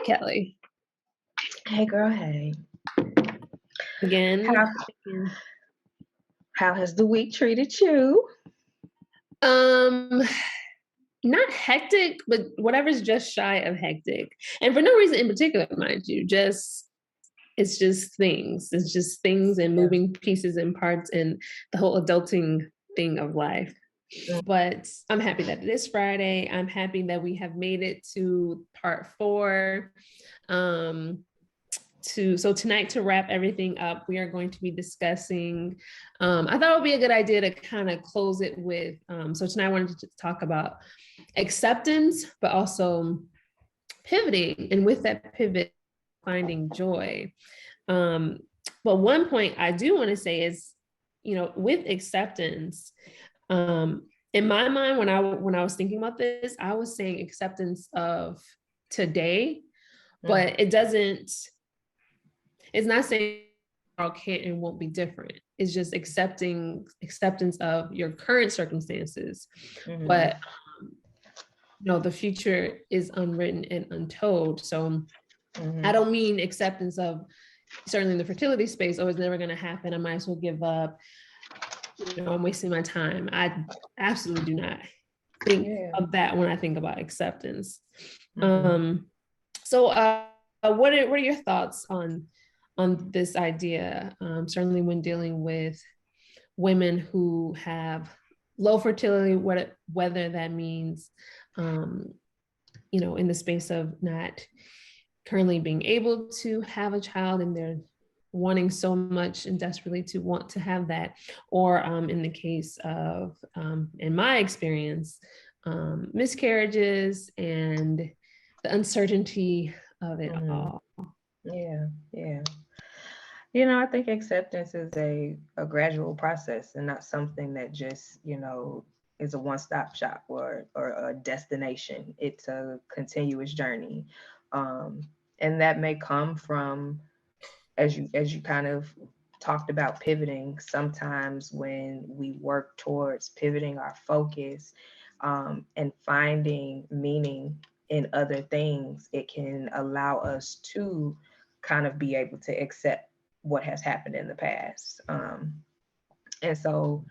Kelly. Hey girl, hey. Again. How has the week treated you? Not hectic, but whatever's just shy of hectic. And for no reason in particular, mind you, it's just things. It's just things and moving pieces and parts and the whole adulting thing of life. But I'm happy that it is Friday. I'm happy that we have made it to part 4. So tonight, to wrap everything up, we are going to be discussing, I thought it would be a good idea to kind of close it with, so tonight I wanted to talk about acceptance, but also pivoting, and with that pivot, finding joy. But one point I do want to say is, with acceptance, in my mind, when I was thinking about this, I was saying acceptance of today, but it's not saying tomorrow can't and won't be different. It's just acceptance of your current circumstances. But the future is unwritten and untold. So I don't mean acceptance of, certainly in the fertility space, oh, it's never going to happen, I might as well give up, I'm wasting my time. I absolutely do not think of that when I think about acceptance. So what are your thoughts on this idea, certainly when dealing with women who have low fertility, whether that means, in the space of not currently being able to have a child and they're wanting so much and desperately to want to have that, or in the case of, in my experience, miscarriages and the uncertainty of it all. Yeah. I think acceptance is a gradual process and not something that just, is a one-stop shop or a destination. It's a continuous journey. And that may come from, as you kind of talked about, pivoting. Sometimes when we work towards pivoting our focus and finding meaning in other things, it can allow us to kind of be able to accept what has happened in the past. And so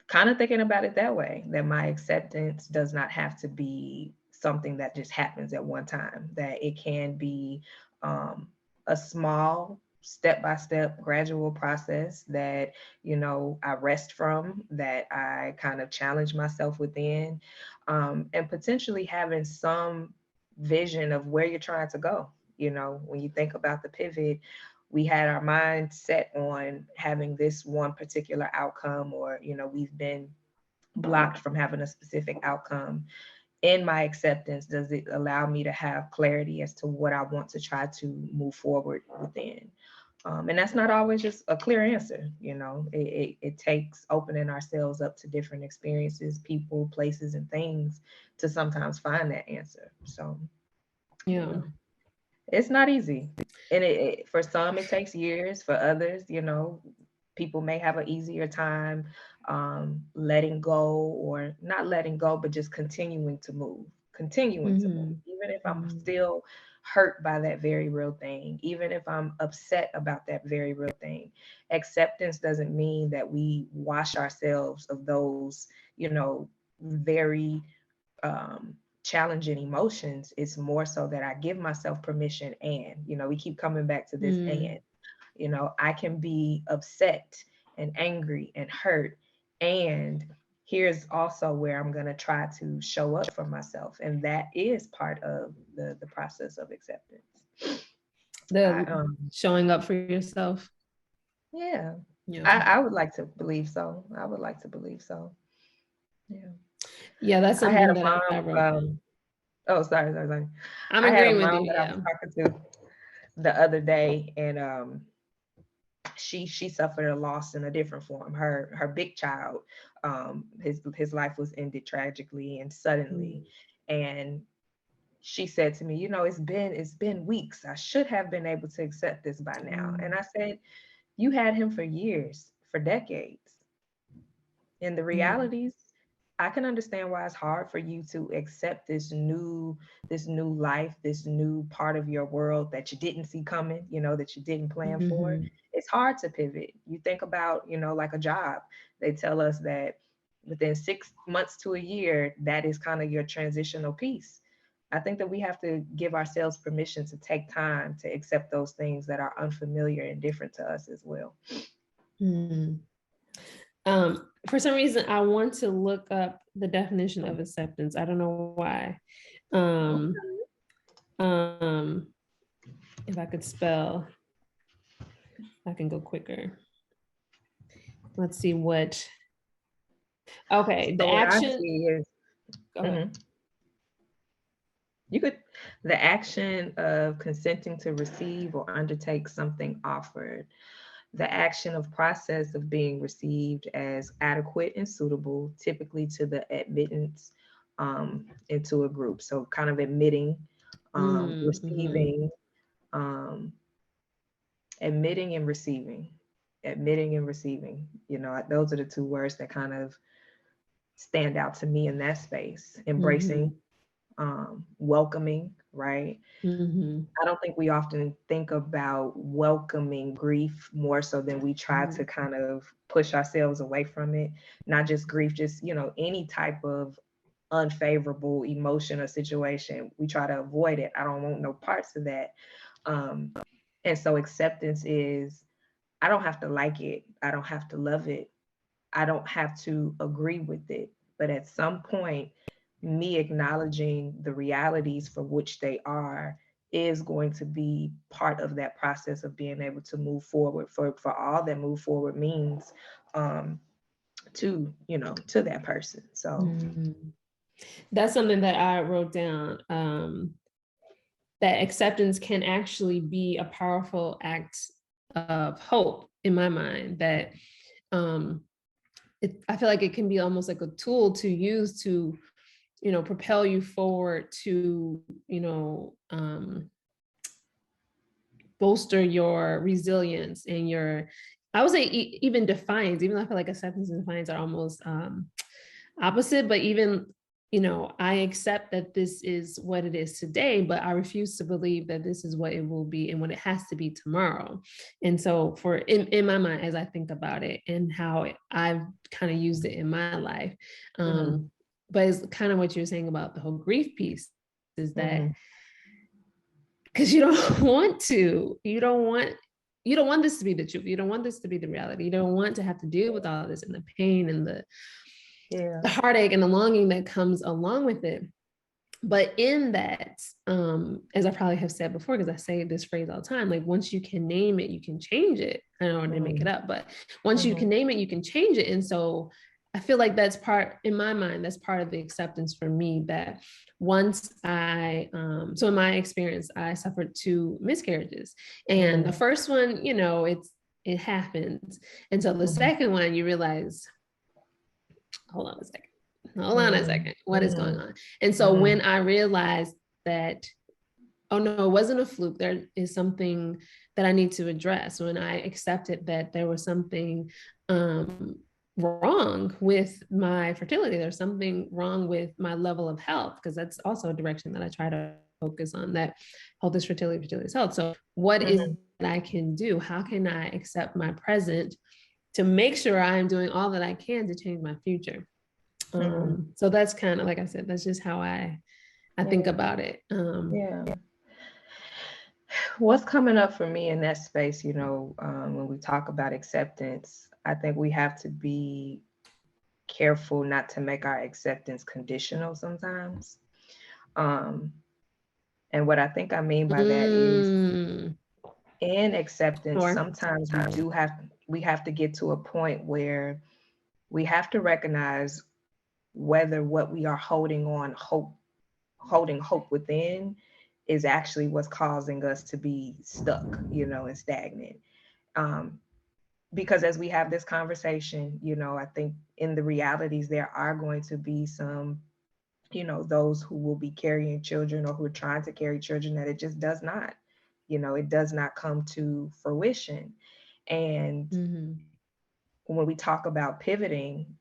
kind of thinking about it that way, that my acceptance does not have to be something that just happens at one time, that it can be a small step-by-step gradual process that, I rest from, that I kind of challenge myself within, and potentially having some vision of where you're trying to go. When you think about the pivot, we had our mind set on having this one particular outcome, or, we've been blocked from having a specific outcome. In my acceptance, does it allow me to have clarity as to what I want to try to move forward within? And that's not always just a clear answer. It takes opening ourselves up to different experiences, people, places, and things to sometimes find that answer. So, it's not easy. And for some, it takes years. For others, people may have an easier time letting go, or not letting go, but just continuing to move, even if I'm still hurt by that very real thing, even if I'm upset about that very real thing. Acceptance doesn't mean that we wash ourselves of those, very challenging emotions. It's more so that I give myself permission, and we keep coming back to this, and I can be upset and angry and hurt, and here's also where I'm going to try to show up for myself, and that is part of the process of acceptance. Showing up for yourself. Yeah. I would like to believe so. Yeah, that's something I had a that mom, I wrote. Sorry. I'm agreeing with you. I was talking to the other day, and she suffered a loss in a different form. Her big child, his life was ended tragically and suddenly, and she said to me, it's been weeks. I should have been able to accept this by now. And I said, you had him for years, for decades. And the realities, I can understand why it's hard for you to accept this new life, this new part of your world that you didn't see coming, you know, that you didn't plan for. Mm-hmm. It's hard to pivot. You think about, you know, like a job. They tell us that within 6 months to a year, that is kind of your transitional piece. I think that we have to give ourselves permission to take time to accept those things that are unfamiliar and different to us as well. Mm. For some reason, I want to look up the definition of acceptance. I don't know why. Um, um, if I could spell, I can go quicker. Let's see what. Okay, the So what I action. see is, Go ahead. mhm, you could, the action of consenting to receive or undertake something offered, the action of process of being received as adequate and suitable, typically to the admittance into a group. So kind of admitting, Mm-hmm. receiving, um, admitting and receiving, admitting and receiving. You know, those are the two words that kind of stand out to me in that space. Mm-hmm. Embracing, welcoming, right? Mm-hmm. I don't think we often think about welcoming grief more so than we try to kind of push ourselves away from it. Not just grief, just, you know, any type of unfavorable emotion or situation. We try to avoid it. I don't want no parts of that. Um, and so acceptance is, I don't have to like it. I don't have to love it. I don't have to agree with it. But at some point, me acknowledging the realities for which they are is going to be part of that process of being able to move forward, for all that move forward means, um, to, you know, to that person. So Mm-hmm. That's something that I wrote down. That acceptance can actually be a powerful act of hope in my mind. That um, I feel like it can be almost like a tool to use to, propel you forward to, bolster your resilience and your, I would say even defiance, even though I feel like acceptance and defiance are almost opposite, but even, I accept that this is what it is today, but I refuse to believe that this is what it will be and what it has to be tomorrow. And so in my mind, as I think about it and how I've kind of used it in my life, mhm, but it's kind of what you're saying about the whole grief piece is that mhm, because you don't want to, you don't want this to be the truth. You don't want this to be the reality. You don't want to have to deal with all this and the pain and yeah, the heartache and the longing that comes along with it. But in that, as I probably have said before, because I say this phrase all the time, like once you can name it, you can change it. I don't want to make it mhm, up, but once you mhm, can name it, you can change it. And so I feel like that's part, in my mind, that's part of the acceptance for me, that once so in my experience, I suffered 2 miscarriages. And the mhm, first one, it happens. And so the mhm, second one, you realize, hold on a second. Hold on a mhm, second. What is going mhm, on? And so mhm, when I realized that, oh no, it wasn't a fluke, there is something that I need to address. When I accepted that there was something wrong with my fertility, there's something wrong with my level of health, because that's also a direction that I try to focus on, that health is fertility, fertility is health. So what is mhm, that I can do? How can I accept my present to make sure I'm doing all that I can to change my future? mhm. So that's kind of, like I said, that's just how I think Yeah, about it. yeah. What's coming up for me in that space, you know, when we talk about acceptance, I think we have to be careful not to make our acceptance conditional sometimes. Um, and what I think I mean by that is, mm, in acceptance, or sometimes we have to get to a point where we have to recognize whether what we are holding hope within is actually what's causing us to be stuck, you know, and stagnant. Um, because as we have this conversation, you know, I think in the realities, there are going to be some, you know, those who will be carrying children or who are trying to carry children that it just does not, you know, it does not come to fruition. And mm-hmm, when we talk about pivoting,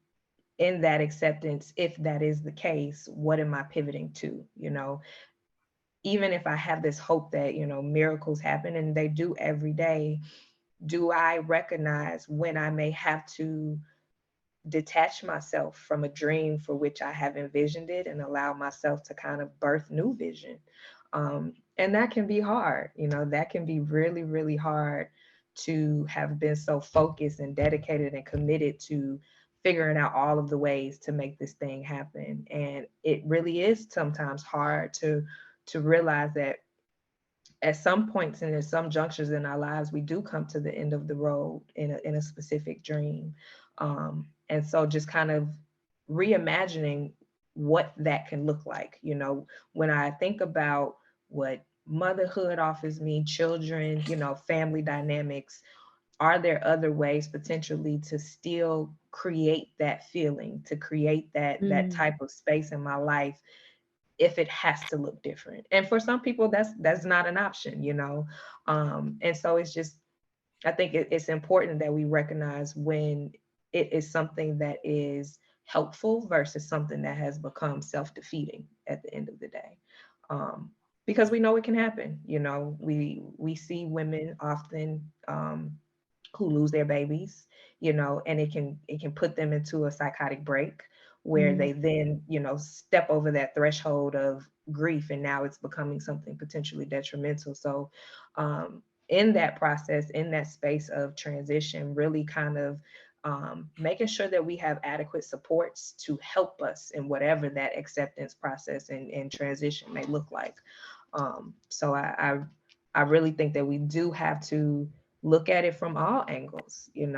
in that acceptance, if that is the case, what am I pivoting to? Even if I have this hope that, miracles happen, and they do every day, do I recognize when I may have to detach myself from a dream for which I have envisioned it and allow myself to kind of birth new vision? And that can be hard, that can be really, really hard to have been so focused and dedicated and committed to figuring out all of the ways to make this thing happen. And it really is sometimes hard to realize that at some points and at some junctures in our lives, we do come to the end of the road in a specific dream. And so just kind of reimagining what that can look like. When I think about what motherhood offers me, children, family dynamics, are there other ways potentially to still create that feeling, to create that type of space in my life if it has to look different? And for some people, that's not an option. And so it's just, I think it's important that we recognize when it is something that is helpful versus something that has become self-defeating at the end of the day. Because we know it can happen. We see women often who lose their babies, and it can put them into a psychotic break where they then, step over that threshold of grief, and now it's becoming something potentially detrimental. So in that process, in that space of transition, really kind of making sure that we have adequate supports to help us in whatever that acceptance process and transition may look like. So I really think that we do have to look at it from all angles, and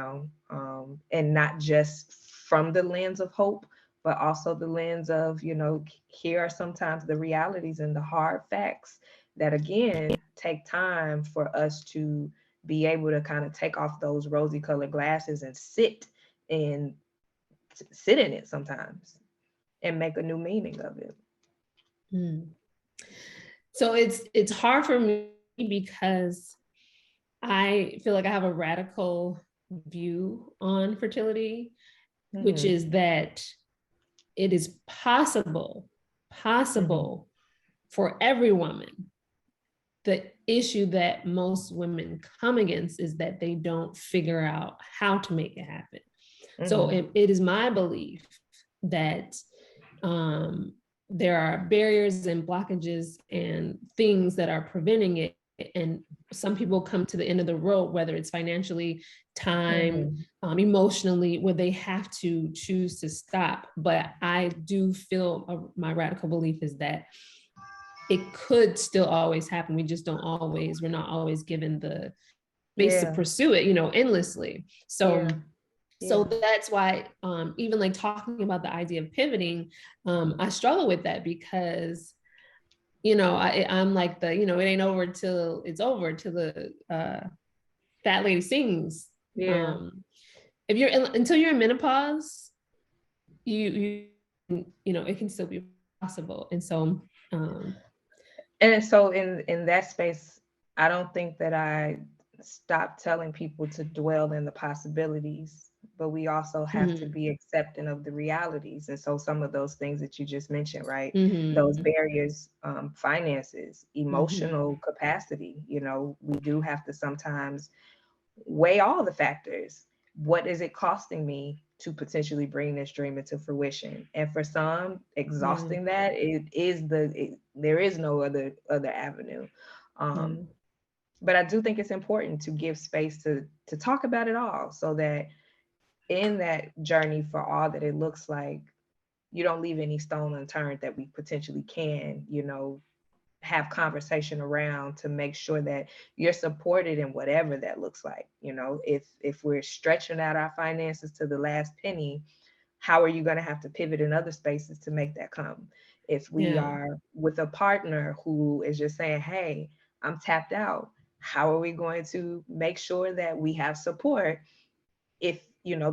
not just from the lens of hope, but also the lens of, here are sometimes the realities and the hard facts that, again, take time for us to be able to kind of take off those rosy colored glasses and and sit in it sometimes and make a new meaning of it. So it's hard for me because I feel like I have a radical view on fertility, which is that it is possible for every woman. The issue that most women come against is that they don't figure out how to make it happen. So it is my belief that there are barriers and blockages and things that are preventing it. And some people come to the end of the road, whether it's financially, time, emotionally, where they have to choose to stop. But I do feel my radical belief is that it could still always happen. We're not always given the space to pursue it, endlessly. So that's why even like talking about the idea of pivoting, I struggle with that because, I'm like it ain't over till it's over, till the fat lady sings. If you're until you're in menopause, you it can still be possible. And so in that space, I don't think that I stop telling people to dwell in the possibilities, but we also have to be accepting of the realities. And so some of those things that you just mentioned, right? Those barriers, finances, emotional capacity, we do have to sometimes weigh all the factors. What is it costing me to potentially bring this dream into fruition? And for some, exhausting that there is no other avenue. But I do think it's important to give space to talk about it all, so that in that journey, for all that it looks like, you don't leave any stone unturned that we potentially can, have conversation around to make sure that you're supported in whatever that looks like. If we're stretching out our finances to the last penny, how are you going to have to pivot in other spaces to make that come? If we are with a partner who is just saying, hey, I'm tapped out, how are we going to make sure that we have support if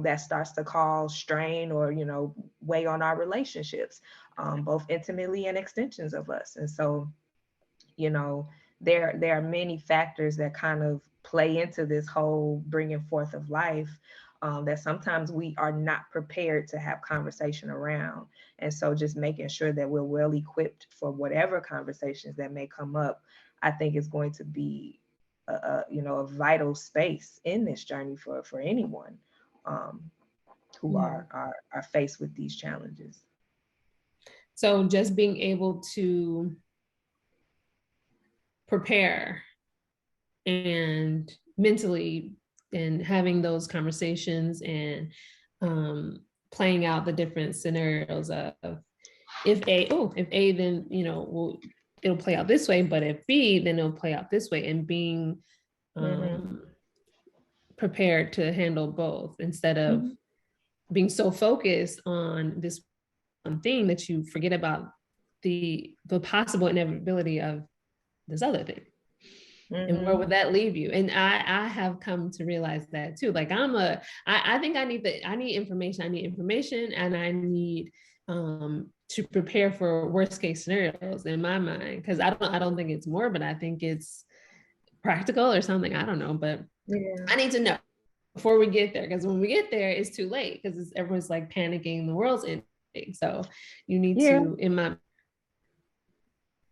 that starts to cause strain or weigh on our relationships, both intimately and extensions of us? And so there are many factors that kind of play into this whole bringing forth of life. that sometimes we are not prepared to have conversation around. And so just making sure that we're well equipped for whatever conversations that may come up, I think is going to be a vital space in this journey for anyone who are faced with these challenges. So just being able to prepare and mentally and having those conversations and playing out the different scenarios of if A, then, it'll play out this way, but if B, then it'll play out this way, and being prepared to handle both instead of being so focused on this one thing that you forget about the possible inevitability of this other thing. And where would that leave you? And I have come to realize that too. Like I think I need information. I need information, and I need to prepare for worst case scenarios in my mind. Cause I don't think it's morbid. I think it's practical or something. I don't know, but I need to know before we get there. Cause when we get there, it's too late. Cause everyone's like panicking, the world's ending. So you need to,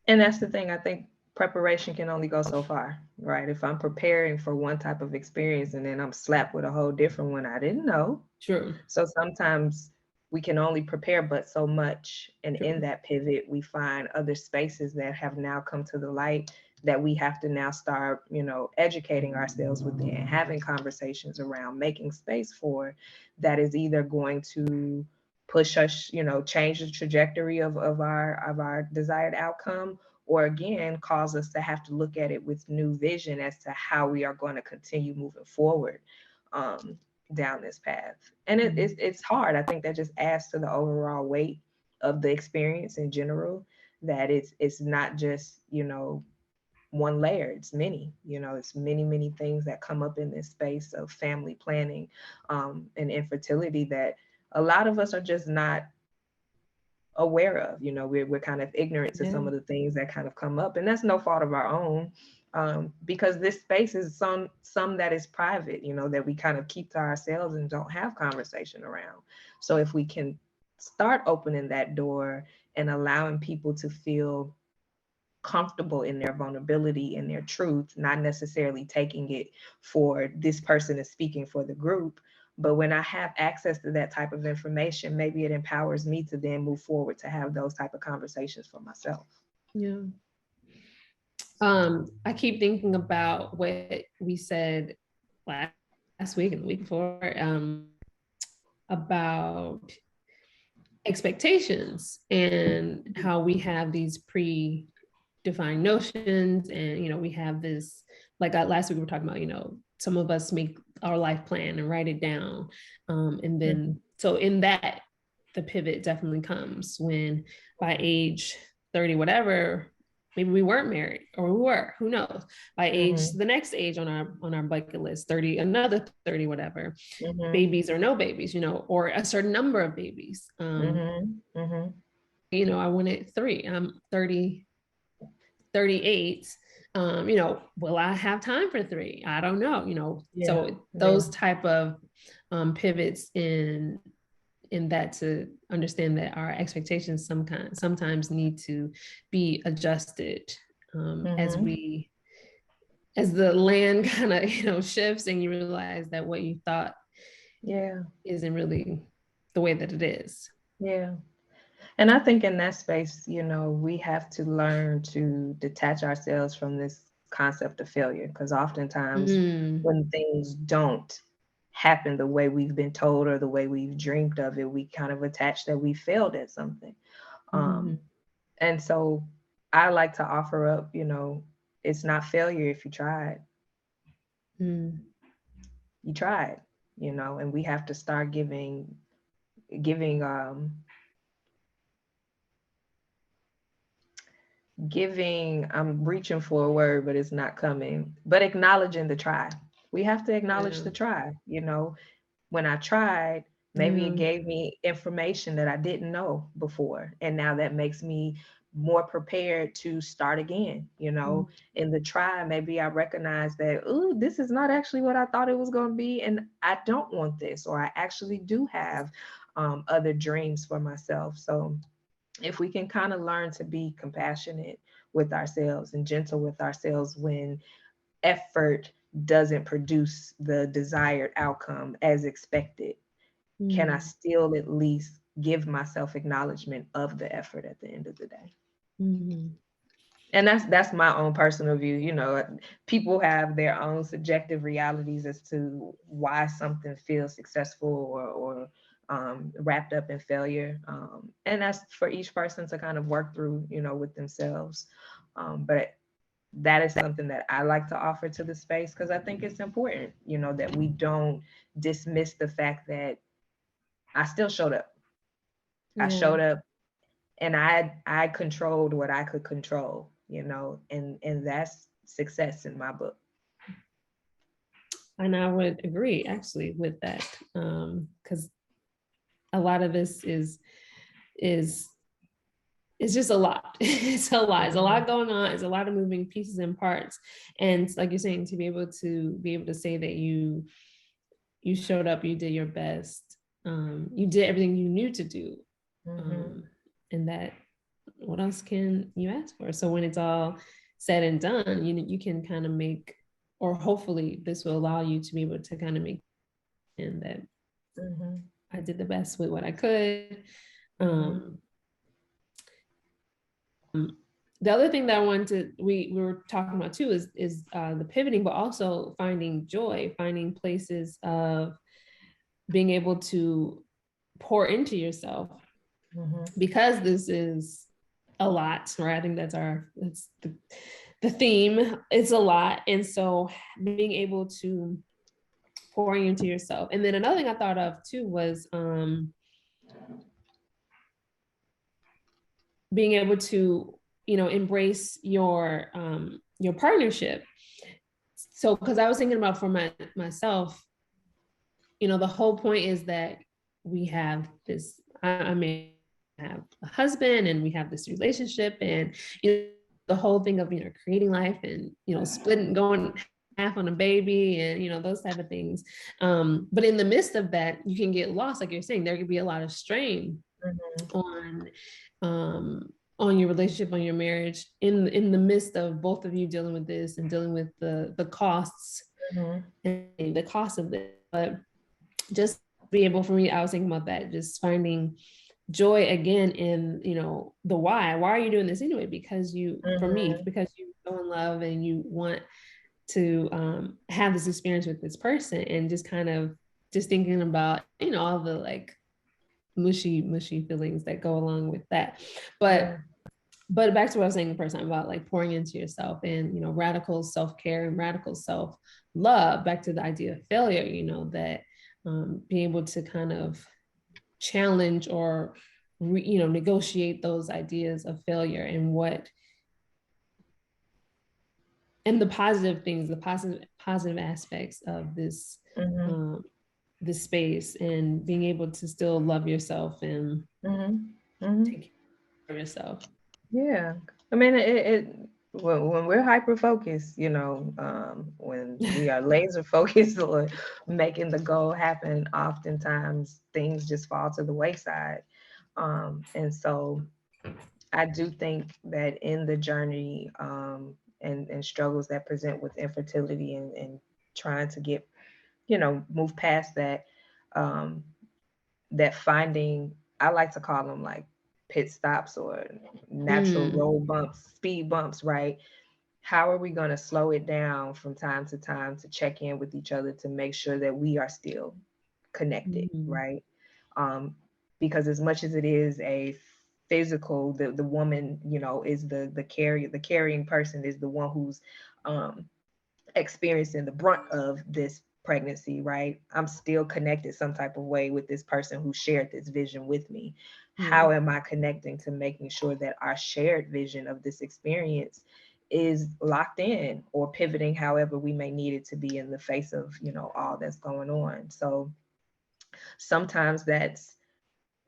and that's the thing. I think preparation can only go so far, right? If I'm preparing for one type of experience and then I'm slapped with a whole different one, I didn't know. True. So sometimes we can only prepare but so much. And in that pivot, we find other spaces that have now come to the light that we have to now start, educating ourselves within, having conversations around, making space for, that is either going to push us, change the trajectory of our desired outcome, or again, cause us to have to look at it with new vision as to how we are going to continue moving forward down this path. And it's hard. I think that just adds to the overall weight of the experience in general, that it's not just, one layer, it's many, it's many things that come up in this space of family planning and infertility that a lot of us are just not aware of. We're kind of ignorant to some of the things that kind of come up, and that's no fault of our own, because this space is some that is private, that we kind of keep to ourselves and don't have conversation around. So if we can start opening that door and allowing people to feel comfortable in their vulnerability and their truth, not necessarily taking it for this person is speaking for the group, but when I have access to that type of information, maybe it empowers me to then move forward to have those type of conversations for myself. Yeah. I keep thinking about what we said last week and the week before about expectations and how we have these predefined notions, and we have this, like last week we were talking about, some of us make our life plan and write it down, and then so in that the pivot definitely comes when by age 30 whatever, maybe we weren't married, or we were, who knows, by age the next age on our bucket list, 30, another 30 whatever, babies or no babies, or a certain number of babies. I wanted 3. I'm 38. Will I have time for 3? I don't know. So those type of pivots in that, to understand that our expectations sometimes need to be adjusted as the land kind of shifts, and you realize that what you thought isn't really the way that it is. And I think in that space, we have to learn to detach ourselves from this concept of failure, because oftentimes when things don't happen the way we've been told or the way we've dreamed of it, we kind of attach that we failed at something. And so I like to offer up, it's not failure if you tried. You tried, and we have to start giving I'm reaching for a word, but it's not coming, but acknowledging the try. We have to acknowledge the try. When I tried, maybe it gave me information that I didn't know before, and now that makes me more prepared to start again. You know, in the try, maybe I recognize that, oh, this is not actually what I thought it was going to be, and I don't want this, or I actually do have other dreams for myself. So if we can kind of learn to be compassionate with ourselves and gentle with ourselves when effort doesn't produce the desired outcome as expected, can I still at least give myself acknowledgement of the effort at the end of the day? And that's my own personal view. You know, people have their own subjective realities as to why something feels successful or wrapped up in failure, and that's for each person to kind of work through, you know, with themselves. But that is something that I like to offer to the space, because I think it's important, you know, that we don't dismiss the fact that I still showed up. I showed up, and I controlled what I could control, you know, and that's success in my book. And I would agree actually with that, because a lot of this is it's just a lot. It's a lot. It's a lot going on. It's a lot of moving pieces and parts. And like you're saying, to be able to say that you showed up, you did your best, you did everything you knew to do, and that, what else can you ask for? So when it's all said and done, you can kind of make, or hopefully this will allow you to be able to kind of make in that I did the best with what I could. The other thing that I wanted to, we were talking about too is the pivoting, but also finding joy, finding places of being able to pour into yourself, because this is a lot, right? I think that's the theme. It's a lot. And so being able to pouring into yourself. And then another thing I thought of too was being able to, embrace your partnership. So, because I was thinking about for myself, the whole point is that we have this, I may have a husband and we have this relationship, and the whole thing of creating life and splitting, going half on a baby, and those type of things. But in the midst of that, you can get lost, like you're saying. There could be a lot of strain on your relationship, on your marriage, in the midst of both of you dealing with this and dealing with the costs and the cost of this. But just be able, for me, I was thinking about that, just finding joy again in the why are you doing this anyway? Because for me, because you so in love and you want to have this experience with this person, and just kind of just thinking about all the like mushy feelings that go along with that. But back to what I was saying the first time about like pouring into yourself and radical self-care and radical self-love, back to the idea of failure, that being able to kind of challenge or negotiate those ideas of failure and the positive things, the positive aspects of this this space, and being able to still love yourself and take care of yourself. Yeah, I mean, when we're hyper focused, when we are laser focused on making the goal happen, oftentimes things just fall to the wayside. And so I do think that in the journey and struggles that present with infertility and trying to get, move past that, that finding, I like to call them like pit stops or natural road bumps, speed bumps, right? How are we going to slow it down from time to time to check in with each other to make sure that we are still connected, right? Because as much as it is a physical, the woman, is the carrying person, is the one who's experiencing the brunt of this pregnancy, right? I'm still connected some type of way with this person who shared this vision with me. How am I connecting to making sure that our shared vision of this experience is locked in, or pivoting however we may need it to be in the face of all that's going on? So sometimes that's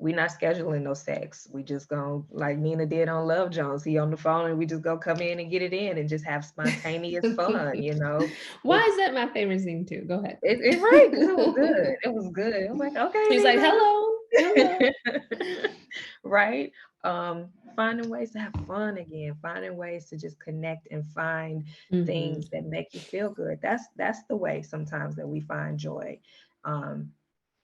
We not scheduling no sex. We just gonna, like Nina did on Love Jones. He on the phone and we just go come in and get it in and just have spontaneous fun, you know. Why is that my favorite scene too? Go ahead. Right. It was good. It was good. I'm like, okay, She's like, Nina. hello, hello. Right. Finding ways to have fun again, finding ways to just connect and find things that make you feel good. That's the way sometimes that we find joy. Um,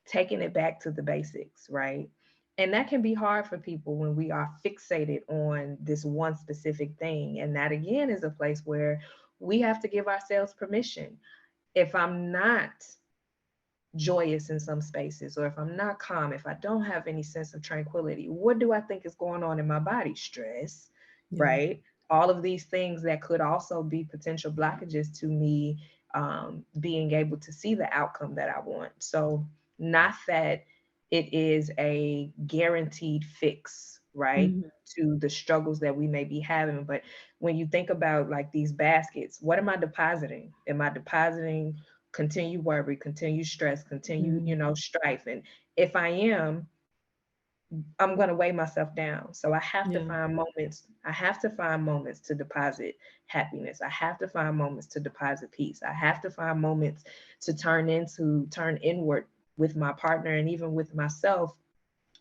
Taking it back to the basics, right? And that can be hard for people when we are fixated on this one specific thing. And that again is a place where we have to give ourselves permission. If I'm not joyous in some spaces, or if I'm not calm, if I don't have any sense of tranquility, what do I think is going on in my body? Stress, right? All of these things that could also be potential blockages to me being able to see the outcome that I want. So, not that it is a guaranteed fix, right? To the struggles that we may be having. But when you think about like these baskets, what am I depositing? Am I depositing continue worry, continue stress, continue, strife? And if I am, I'm going to weigh myself down. So I have to find moments. I have to find moments to deposit happiness. I have to find moments to deposit peace. I have to find moments to turn inward with my partner and even with myself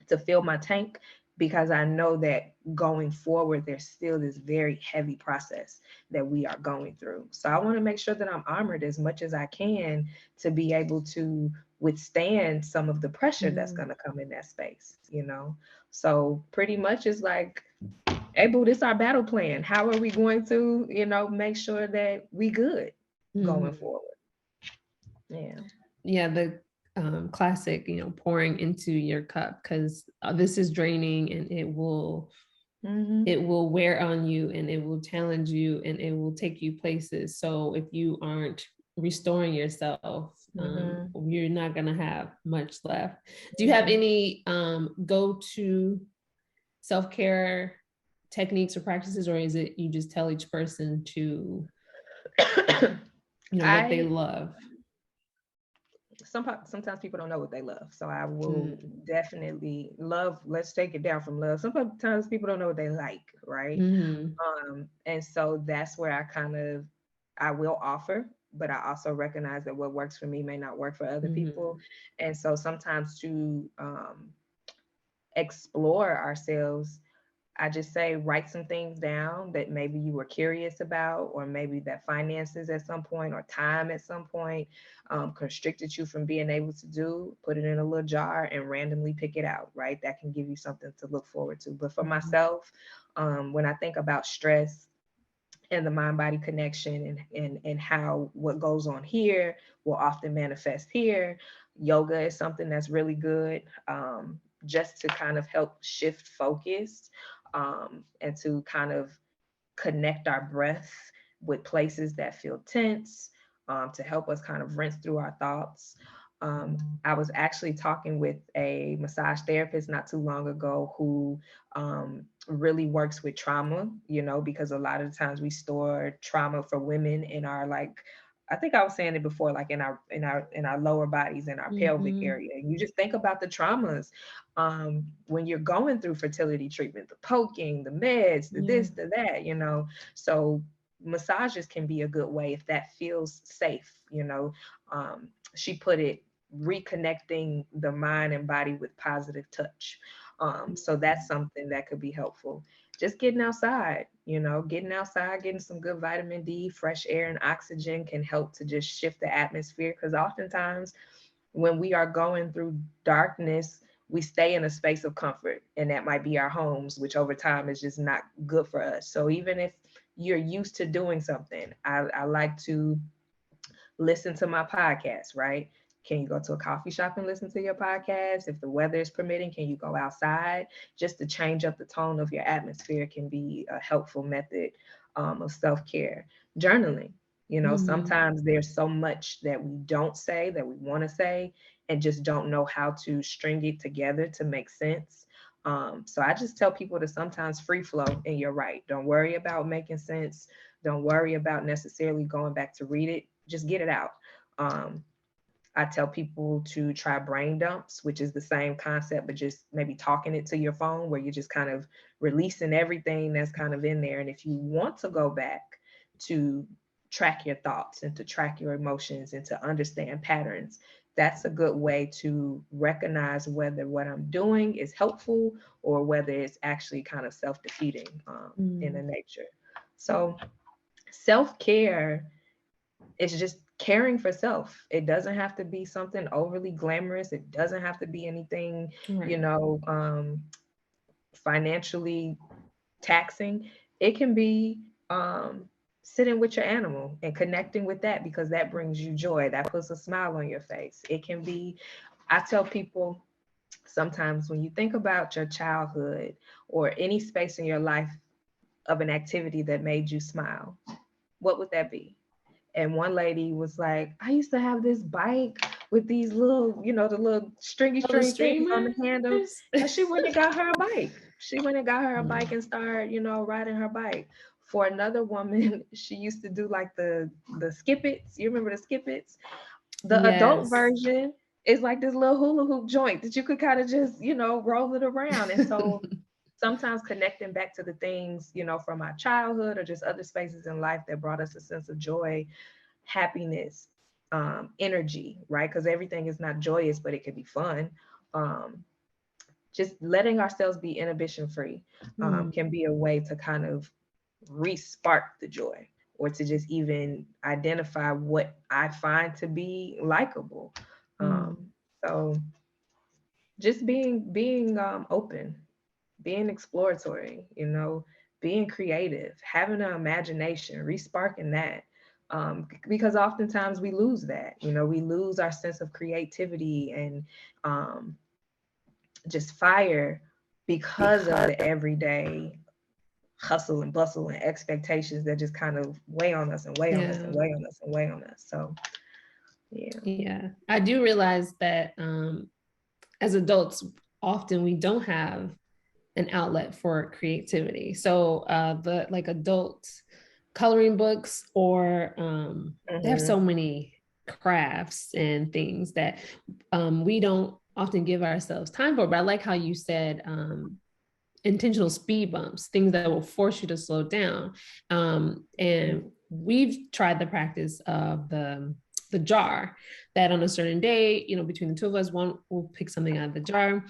to fill my tank, because I know that going forward, there's still this very heavy process that we are going through. So I want to make sure that I'm armored as much as I can to be able to withstand some of the pressure that's going to come in that space, you know? So pretty much it's like, hey, boo, this is our battle plan. How are we going to, make sure that we good going forward? Yeah. Yeah, the classic, pouring into your cup, because this is draining and it will wear on you and it will challenge you and it will take you places. So if you aren't restoring yourself, you're not going to have much left. Do you have any go-to self-care techniques or practices, or is it you just tell each person to what they love? Sometimes people don't know what they love. So I will definitely love. Let's take it down from love. Sometimes people don't know what they like, right? And so that's where I will offer, but I also recognize that what works for me may not work for other people. And so sometimes to explore ourselves, I just say write some things down that maybe you were curious about, or maybe that finances at some point or time at some point constricted you from being able to do. Put it in a little jar and randomly pick it out, right? That can give you something to look forward to. But for myself, when I think about stress and the mind-body connection and how what goes on here will often manifest here, yoga is something that's really good, just to kind of help shift focus, and to kind of connect our breath with places that feel tense, to help us kind of rinse through our thoughts. I was actually talking with a massage therapist not too long ago who really works with trauma, because a lot of the times we store trauma for women in our, like, I think I was saying it before, like in our lower bodies, in our pelvic area. And you just think about the traumas when you're going through fertility treatment, the poking, the meds, the this, the that, So massages can be a good way if that feels safe. She put it, reconnecting the mind and body with positive touch. So that's something that could be helpful. Just getting outside, getting some good vitamin D, fresh air and oxygen can help to just shift the atmosphere. Because oftentimes when we are going through darkness, we stay in a space of comfort, and that might be our homes, which over time is just not good for us. So even if you're used to doing something, I like to listen to my podcast, right? Can you go to a coffee shop and listen to your podcast? If the weather is permitting, can you go outside? Just to change up the tone of your atmosphere can be a helpful method of self-care. Journaling, sometimes there's so much that we don't say that we want to say and just don't know how to string it together to make sense. So I just tell people to sometimes free flow, and you're right. Don't worry about making sense. Don't worry about necessarily going back to read it. Just get it out. I tell people to try brain dumps, which is the same concept, but just maybe talking it to your phone, where you're just kind of releasing everything that's kind of in there. And if you want to go back to track your thoughts and to track your emotions and to understand patterns, that's a good way to recognize whether what I'm doing is helpful or whether it's actually kind of self-defeating in the nature. So self-care is just caring for self. It doesn't have to be something overly glamorous. It doesn't have to be anything, Right. financially taxing. It can be sitting with your animal and connecting with that, because that brings you joy. That puts a smile on your face. It can be, I tell people sometimes, when you think about your childhood or any space in your life of an activity that made you smile, what would that be? And one lady was like, I used to have this bike with these little, the little stringy Oh, the things on the handle. streamers. And she went and got her a bike. She went and got her a bike and started, riding her bike. For another woman, she used to do like the skip its. You remember the skip its? The adult Yes. version is like this little hula hoop joint that you could kind of just, roll it around. And so sometimes connecting back to the things, from our childhood or just other spaces in life that brought us a sense of joy, happiness, energy, right? Because everything is not joyous, but it can be fun. Um, just letting ourselves be inhibition free can be a way to kind of re-spark the joy, or to just even identify what I find to be likable. So just being open, being exploratory, being creative, having an imagination, re-sparking that. Because oftentimes we lose that, we lose our sense of creativity and um, just fire because of the everyday hustle and bustle and expectations that just kind of weigh on us and weigh on us Yeah. and weigh on us and weigh on us. So, yeah. Yeah. I do realize that as adults, often we don't have an outlet for creativity. So the like adult coloring books, or they have so many crafts and things that we don't often give ourselves time for. But I like how you said intentional speed bumps, things that will force you to slow down. And we've tried the practice of the jar, that on a certain day, between the two of us, one will pick something out of the jar,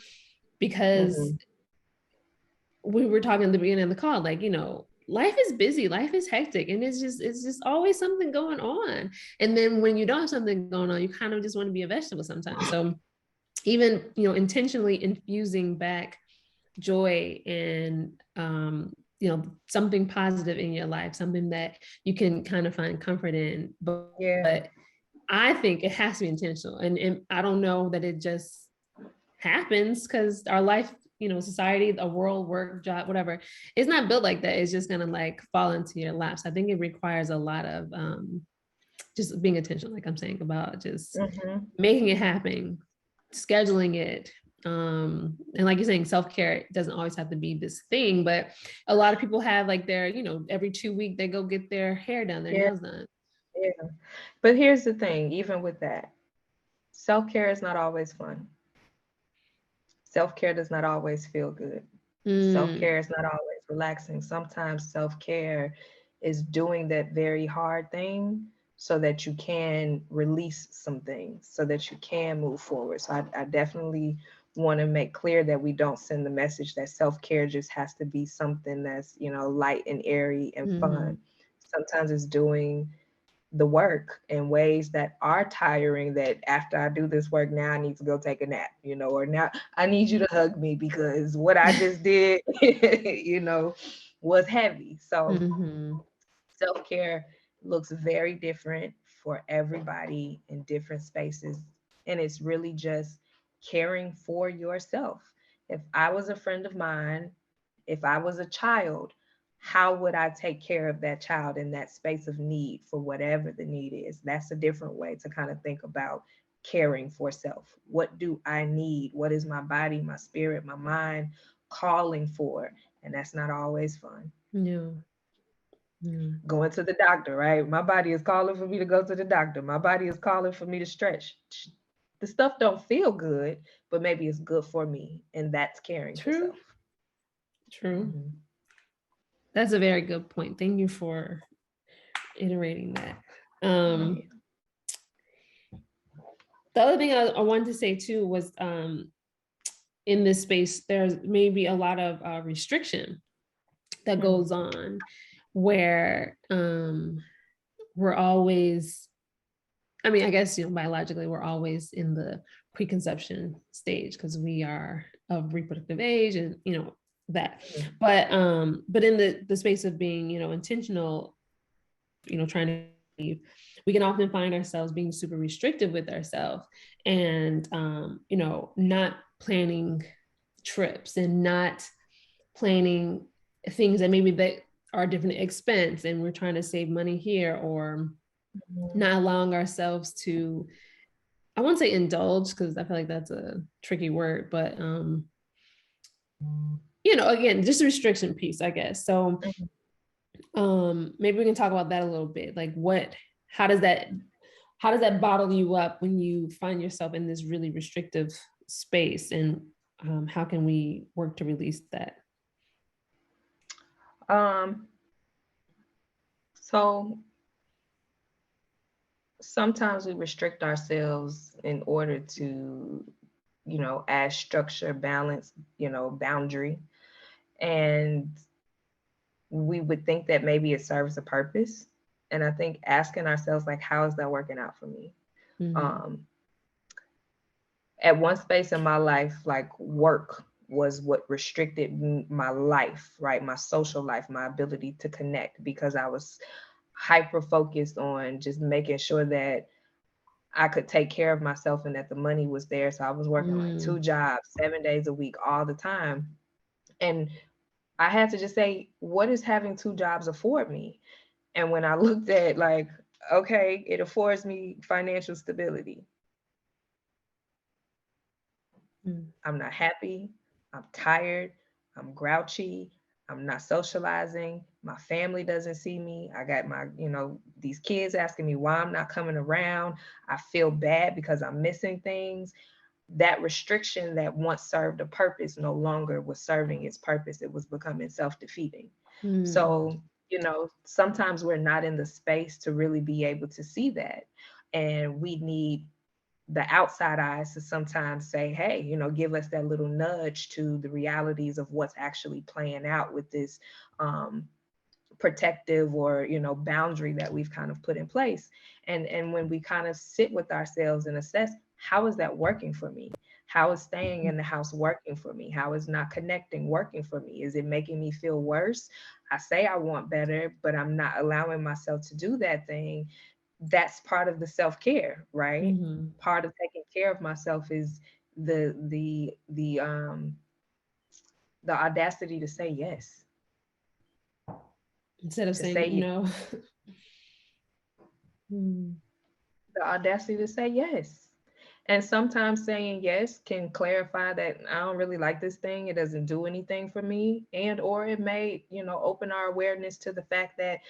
because we were talking at the beginning of the call, like, life is busy, life is hectic, and it's just always something going on. And then when you don't have something going on, you kind of just want to be a vegetable sometimes. So even, intentionally infusing back joy and something positive in your life, something that you can kind of find comfort in. But I think it has to be intentional, and I don't know that it just happens, because our life, society, the world, work, job, whatever, it's not built like that. It's just gonna like fall into your laps. I think it requires a lot of just being intentional, like I'm saying, about just making it happen, scheduling it. And like you're saying, self-care doesn't always have to be this thing, but a lot of people have like their, every 2 weeks they go get their hair done, their nails done. Yeah. But here's the thing, even with that, self-care is not always fun. Self-care does not always feel good. Self-care is not always relaxing. Sometimes self-care is doing that very hard thing so that you can release some things, so that you can move forward. So I definitely want to make clear that we don't send the message that self-care just has to be something that's, light and airy and fun. Sometimes it's doing the work in ways that are tiring, that after I do this work, now I need to go take a nap, or now I need you to hug me because what I just did, was heavy. So self-care looks very different for everybody in different spaces. And it's really just caring for yourself. If I was a friend of mine, if I was a child, how would I take care of that child in that space of need for whatever the need is? That's a different way to kind of think about caring for self. What do I need? What is my body, my spirit, my mind calling for? And that's not always fun. No. Going to the doctor, right? My body is calling for me to go to the doctor. My body is calling for me to stretch. The stuff don't feel good, but maybe it's good for me, and that's caring for True. self. True. Mm-hmm. That's a very good point. Thank you for iterating that. Yeah. The other thing I wanted to say too was in this space, there's maybe a lot of restriction that goes on where we're always, I mean, I guess, biologically, we're always in the preconception stage because we are of reproductive age and, that. But in the space of being, intentional, trying to, we can often find ourselves being super restrictive with ourselves and, not planning trips and not planning things that maybe that are different expense and we're trying to save money here, or not allowing ourselves to, I won't say indulge because I feel like that's a tricky word, but again, just a restriction piece, I guess. So maybe we can talk about that a little bit. Like how does that bottle you up when you find yourself in this really restrictive space, and how can we work to release that? So sometimes we restrict ourselves in order to, add structure, balance, boundary. And we would think that maybe it serves a purpose. And I think asking ourselves, like, how is that working out for me? At one space in my life, like work was what restricted my life, right? My social life, my ability to connect, because I was hyper focused on just making sure that I could take care of myself and that the money was there. So I was working like 2 jobs, 7 days a week, all the time. And I had to just say, what does having 2 jobs afford me? And when I looked at, like, okay, it affords me financial stability. I'm not happy. I'm tired. I'm grouchy. I'm not socializing. My family doesn't see me. I got my, these kids asking me why I'm not coming around. I feel bad because I'm missing things. That restriction that once served a purpose no longer was serving its purpose. It was becoming self-defeating. So, sometimes we're not in the space to really be able to see that. And we need the outside eyes to sometimes say, hey, give us that little nudge to the realities of what's actually playing out with this protective or, boundary that we've kind of put in place. And when we kind of sit with ourselves and assess, how is that working for me? How is staying in the house working for me? How is not connecting working for me? Is it making me feel worse? I say I want better, but I'm not allowing myself to do that thing. That's part of the self-care, right? Part of taking care of myself is the audacity to say yes. Instead of To saying say no. the audacity to say yes. And sometimes saying yes can clarify that I don't really like this thing. It doesn't do anything for me. And or it may, open our awareness to the fact that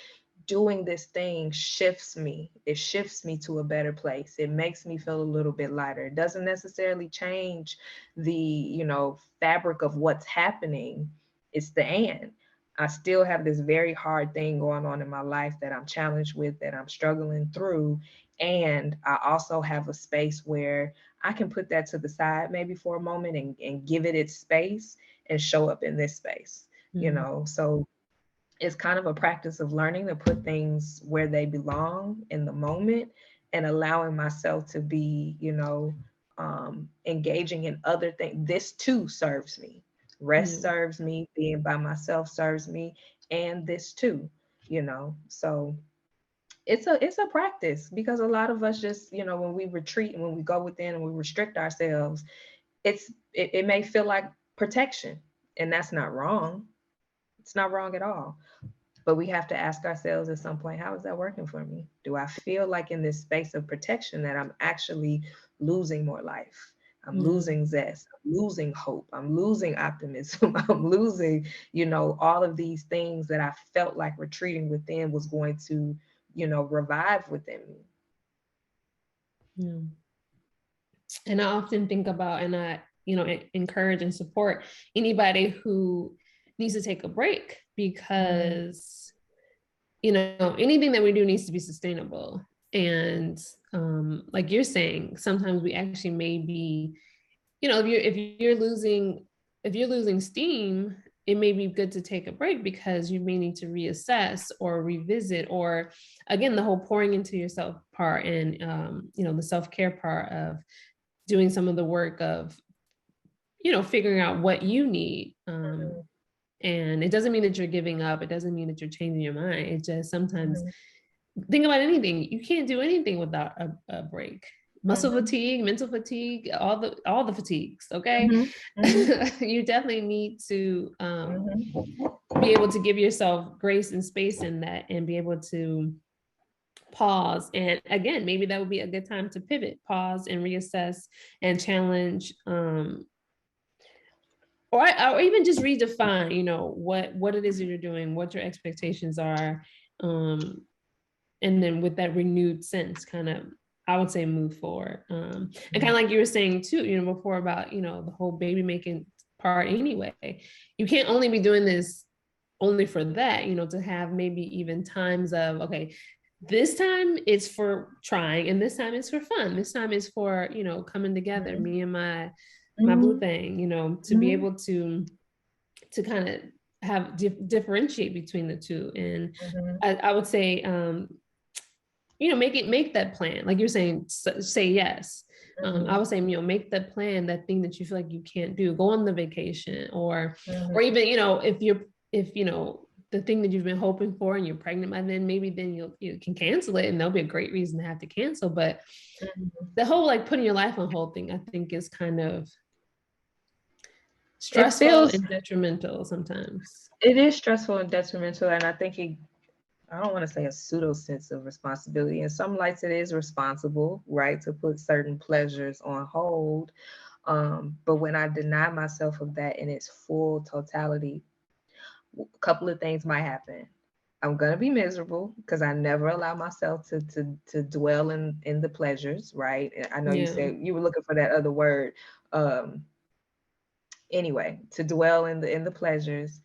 doing this thing shifts me. It shifts me to a better place. It makes me feel a little bit lighter. It doesn't necessarily change the, fabric of what's happening. It's the and. I still have this very hard thing going on in my life that I'm challenged with, that I'm struggling through. And I also have a space where I can put that to the side maybe for a moment and give it its space and show up in this space, So it's kind of a practice of learning to put things where they belong in the moment and allowing myself to be, engaging in other things. This too serves me. Rest serves me, being by myself serves me, and this too, So it's a practice, because a lot of us just, when we retreat and when we go within and we restrict ourselves, it may feel like protection, and that's not wrong. It's not wrong at all. But we have to ask ourselves at some point, how is that working for me? Do I feel like in this space of protection that I'm actually losing more life? I'm losing zest, I'm losing hope, I'm losing optimism, I'm losing, all of these things that I felt like retreating within was going to, revive within me. Yeah. And I often think about, and I, encourage and support anybody who needs to take a break, because, anything that we do needs to be sustainable. And like you're saying, sometimes we actually may be, if you're losing steam, it may be good to take a break, because you may need to reassess or revisit, or again, the whole pouring into yourself part, and the self-care part of doing some of the work of, figuring out what you need. And it doesn't mean that you're giving up. It doesn't mean that you're changing your mind. It just sometimes, think about anything. You can't do anything without a break. Muscle fatigue, mental fatigue, all the fatigues. Okay. You definitely need to be able to give yourself grace and space in that, and be able to pause. And again, maybe that would be a good time to pivot, pause, and reassess and challenge, or even just redefine, what it is that you're doing, what your expectations are. And then with that renewed sense, kind of, I would say, move forward. And kind of like you were saying too, before, about, the whole baby making part anyway. You can't only be doing this only for that, to have maybe even times of, okay, this time it's for trying, and this time it's for fun. This time is for, coming together, me and my boo thing, to be able to kind of have differentiate between the two. And I would say, make that plan. Like you're saying, say yes. I would say, make that plan, that thing that you feel like you can't do, go on the vacation, or even, if the thing that you've been hoping for and you're pregnant by then, maybe then you can cancel it, and there'll be a great reason to have to cancel. But the whole, like, putting your life on hold thing, I think, is kind of stressful and detrimental sometimes. It is stressful and detrimental. And I think I don't want to say a pseudo sense of responsibility. In some lights, it is responsible, right, to put certain pleasures on hold. But when I deny myself of that in its full totality, a couple of things might happen. I'm gonna be miserable because I never allow myself to dwell in the pleasures, right? And I know you said you were looking for that other word. Anyway, to dwell in the pleasures.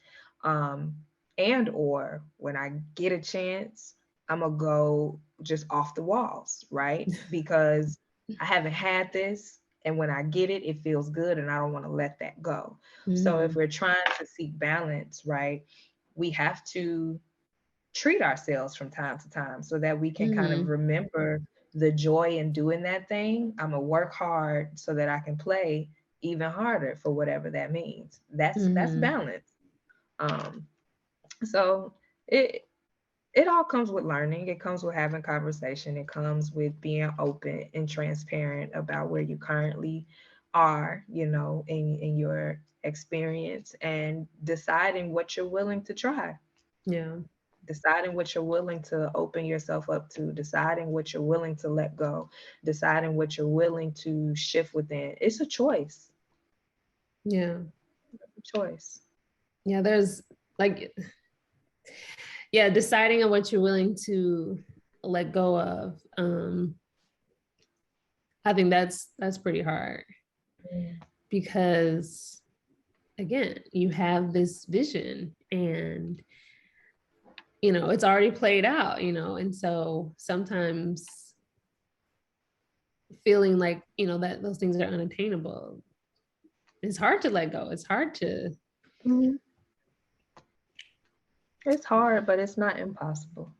And or when I get a chance, I'm gonna go just off the walls, right? Because I haven't had this, and when I get it, it feels good, and I don't want to let that go. So if we're trying to seek balance, right, we have to treat ourselves from time to time so that we can kind of remember the joy in doing that thing. I'm gonna work hard so that I can play even harder, for whatever that means. That's balance. So it all comes with learning. It comes with having conversation. It comes with being open and transparent about where you currently are, in your experience, and deciding what you're willing to try. Yeah. Deciding what you're willing to open yourself up to, deciding what you're willing to let go, deciding what you're willing to shift within. It's a choice. Yeah. It's a choice. Yeah. There's like, deciding on what you're willing to let go of. I think that's pretty hard, because again, you have this vision, and it's already played out, and so sometimes feeling like, that those things are unattainable, it's hard to let go. It's hard to. It's hard, but it's not impossible.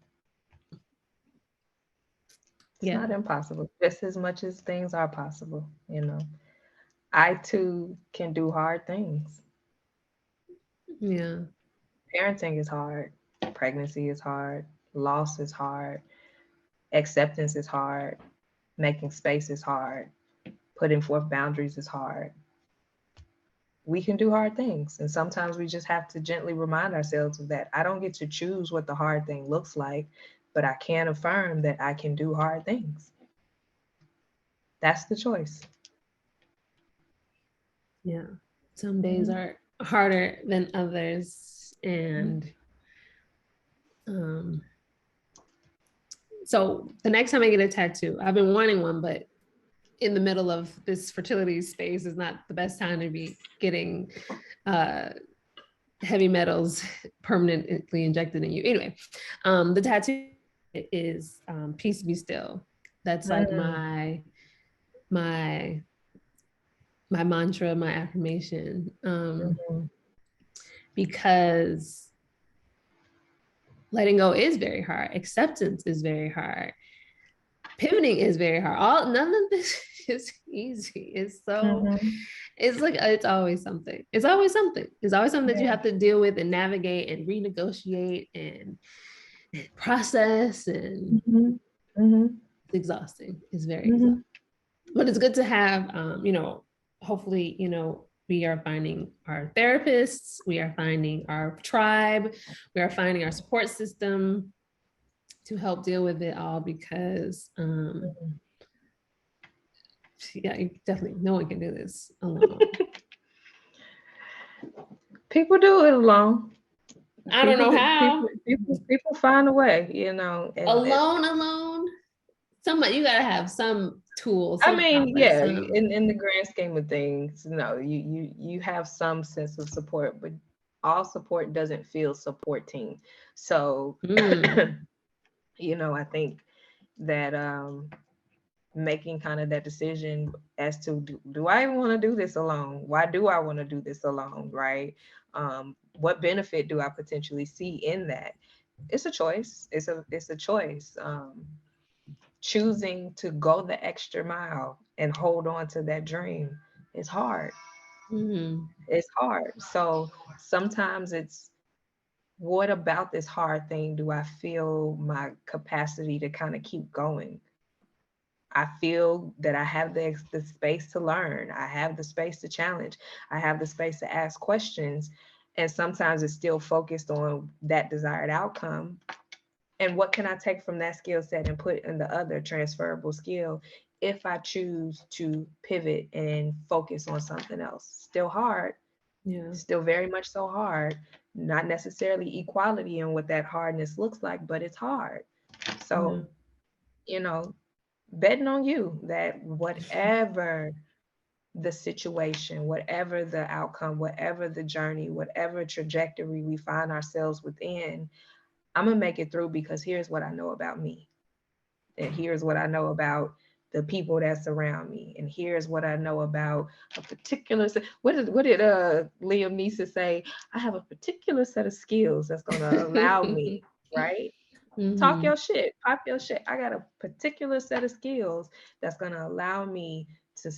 It's not impossible, just as much as things are possible. I too can do hard things. Yeah. Parenting is hard. Pregnancy is hard. Loss is hard. Acceptance is hard. Making space is hard. Putting forth boundaries is hard. We can do hard things. And sometimes we just have to gently remind ourselves of that. I don't get to choose what the hard thing looks like, but I can affirm that I can do hard things. That's the choice. Yeah. Some days are harder than others. Mhm. And so the next time I get a tattoo, I've been wanting one, but in the middle of this fertility space is not the best time to be getting heavy metals permanently injected in you. Anyway, the tattoo is peace be still. That's like Mm. my my mantra, my affirmation, Mhm. because letting go is very hard. Acceptance is very hard. Pivoting is very hard. None of this is easy. Mhm. It's like it's always something. It's always something. It's always something that you Yeah. have to deal with and navigate and renegotiate and process, and Mhm. Mhm. it's exhausting. It's very exhausting. Mhm. But it's good to have hopefully, we are finding our therapists, we are finding our tribe, we are finding our support system to help deal with it all, because Mhm. yeah, definitely no one can do this alone. People do it alone. I don't People know do. how. People find a way, you know. And Alone. Somebody, you gotta have some tool, I some mean, outlet, yeah, some. in the grand scheme of things, no, you have some sense of support, but all support doesn't feel supporting. So, Mm, I think that making kind of that decision as to do I want to do this alone? Why do I want to do this alone? Right? What benefit do I potentially see in that? It's a choice. It's a choice. Choosing to go the extra mile and hold on to that dream is hard. mm, It's hard. So sometimes it's, what about this hard thing do I feel my capacity to kind of keep going? I feel that I have the space to learn. I have the space to challenge. I have the space to ask questions. And sometimes it's still focused on that desired outcome. And what can I take from that skill set and put in the other transferable skill if I choose to pivot and focus on something else? Still hard, yeah. still very much so hard. Not necessarily equality in what that hardness looks like, but it's hard. Yeah. So, you know, betting on you that whatever the situation, whatever the outcome, whatever the journey, whatever trajectory we find ourselves within, I'm going to make it through because here's what I know about me. And here's what I know about the people that surround me. And here's what I know about a particular what did Liam Neeson say? I have a particular set of skills that's gonna allow me, right? Talk Mm-hmm. your shit, pop your shit. I got a particular set of skills that's gonna allow me to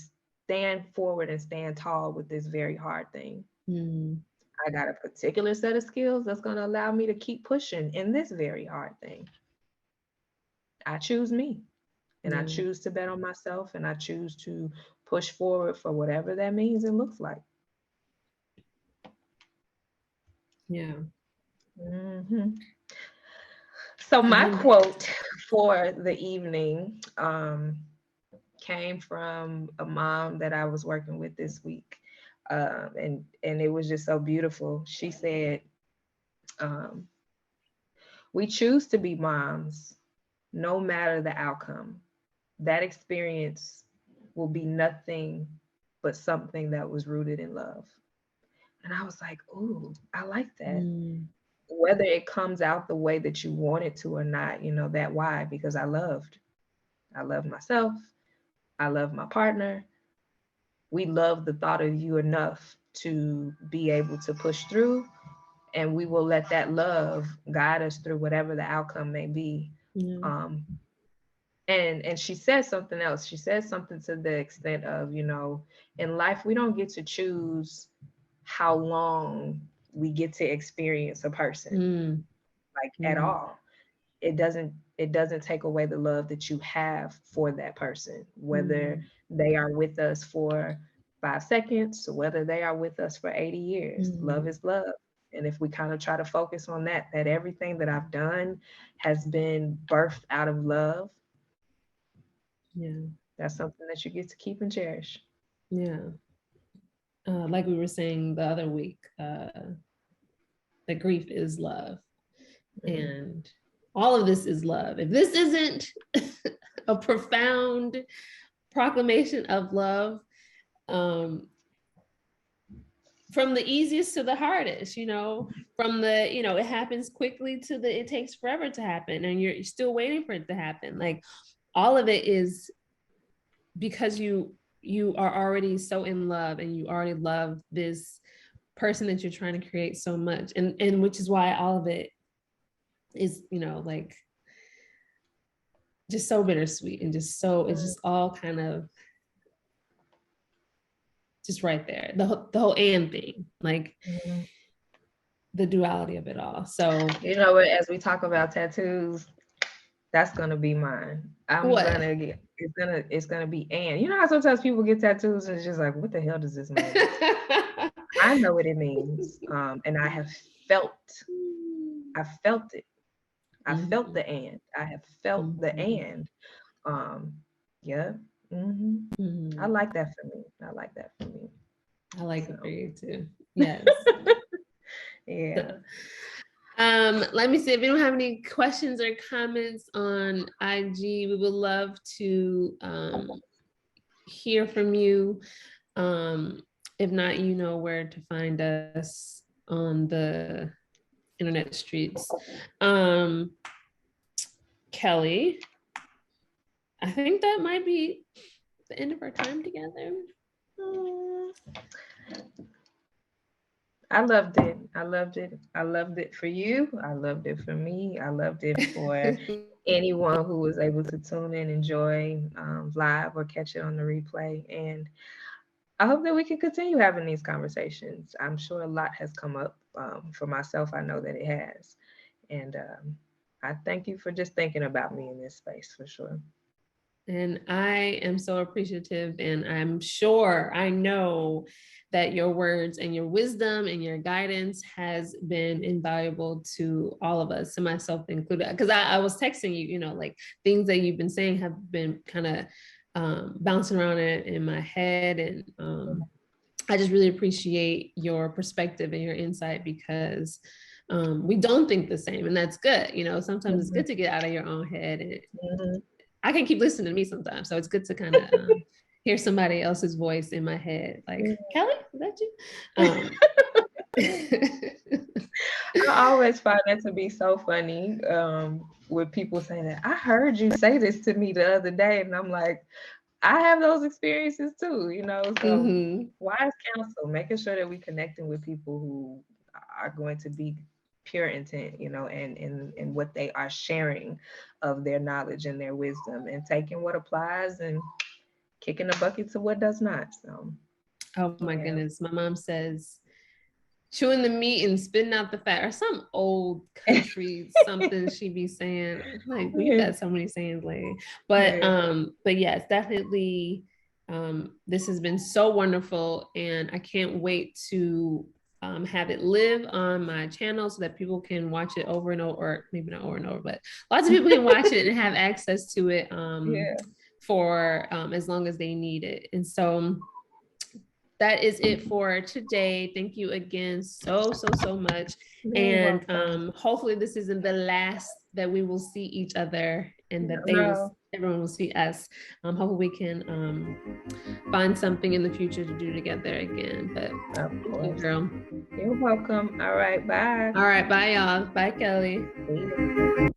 stand forward and stand tall with this very hard thing. Mm, I got a particular set of skills that's gonna allow me to keep pushing in this very hard thing. I choose me. And I yeah. choose to bet on myself and I choose to push forward for whatever that means and looks like. Yeah. Mhm. So, I my think. quote for the evening came from a mom that I was working with this week. And it was just so beautiful. She said, um, we choose to be moms no matter the outcome. That experience will be nothing but something that was rooted in love. And I was like, ooh, I like that. Mm, Whether it comes out the way that you want it to or not, that why? Because I loved. I love myself. I love my partner. We love the thought of you enough to be able to push through. And we will let that love guide us through whatever the outcome may be. yeah. Um, and she said something else. She said something to the extent of, in life, we don't get to choose how long we get to experience a person, Mm, like at mm, all. It doesn't take away the love that you have for that person, whether mm, they are with us for 5 seconds or whether they are with us for 80 years. Love mm, is love. And if we kind of try to focus on that everything that I've done has been birthed out of love, yeah. that's something that you get to keep and cherish. Yeah. like we were saying the other week, that grief is love. And all of this is love. If this isn't a profound proclamation of love, from the easiest to the hardest, from the, it happens quickly to the, it takes forever to happen and you're still waiting for it to happen. Like all of it is because you are already so in love and you already love this person that you're trying to create so much. And which is why all of it is, like just so bittersweet and just so, it's just all kind of just right there. The whole and thing, like the duality of it all. So, as we talk about tattoos, that's gonna be mine. It's gonna be and. How sometimes people get tattoos and it's just like, what the hell does this mean? I know what it means. And I have felt it. I felt the and. I have felt the and. Yeah. I like that for me. I like it for you too. Yes. Yeah. Let me see if you don't have any questions or comments on IG. We would love to hear from you. If not, you know where to find us on the internet streets. KELLI, I think that might be the end of our time together. I loved it. I loved it. I loved it for you. I loved it for me. I loved it for anyone who was able to tune in, enjoy live or catch it on the replay. And I hope that we can continue having these conversations. I'm sure a lot has come up for myself. I know that it has. And I thank you for just thinking about me in this space for sure. And I am so appreciative, and I know that your words and your wisdom and your guidance has been invaluable to all of us, and myself included. Because I was texting you, like things that you've been saying have been kind of bouncing around in my head. And I just really appreciate your perspective and your insight, because we don't think the same, and that's good. Sometimes it's good to get out of your own head. And I can keep listening to me sometimes. So it's good to kind of hear somebody else's voice in my head. Like, KELLI, is that you? I always find that to be so funny with people saying that. I heard you say this to me the other day. And I'm like, I have those experiences too, So wise counsel, making sure that we're connecting with people who are going to be pure intent, and what they are sharing of their knowledge and their wisdom, and taking what applies and kicking the bucket to what does not. So, oh my goodness, my mom says, chewing the meat and spitting out the fat, or some old country something she be saying. Like, we've got so many sayings lately. But yes, definitely. This has been so wonderful, and I can't wait to have it live on my channel so that people can watch it over and over, or maybe not over and over, but lots of people can watch it and have access to it for as long as they need it. And so that is it for today. Thank you again so much. And hopefully this isn't the last that we will see each other, and that everyone will see us. Hopefully we can find something in the future to do together again. But of course, girl, you're welcome. All right, bye. All right, bye y'all. Bye, KELLI.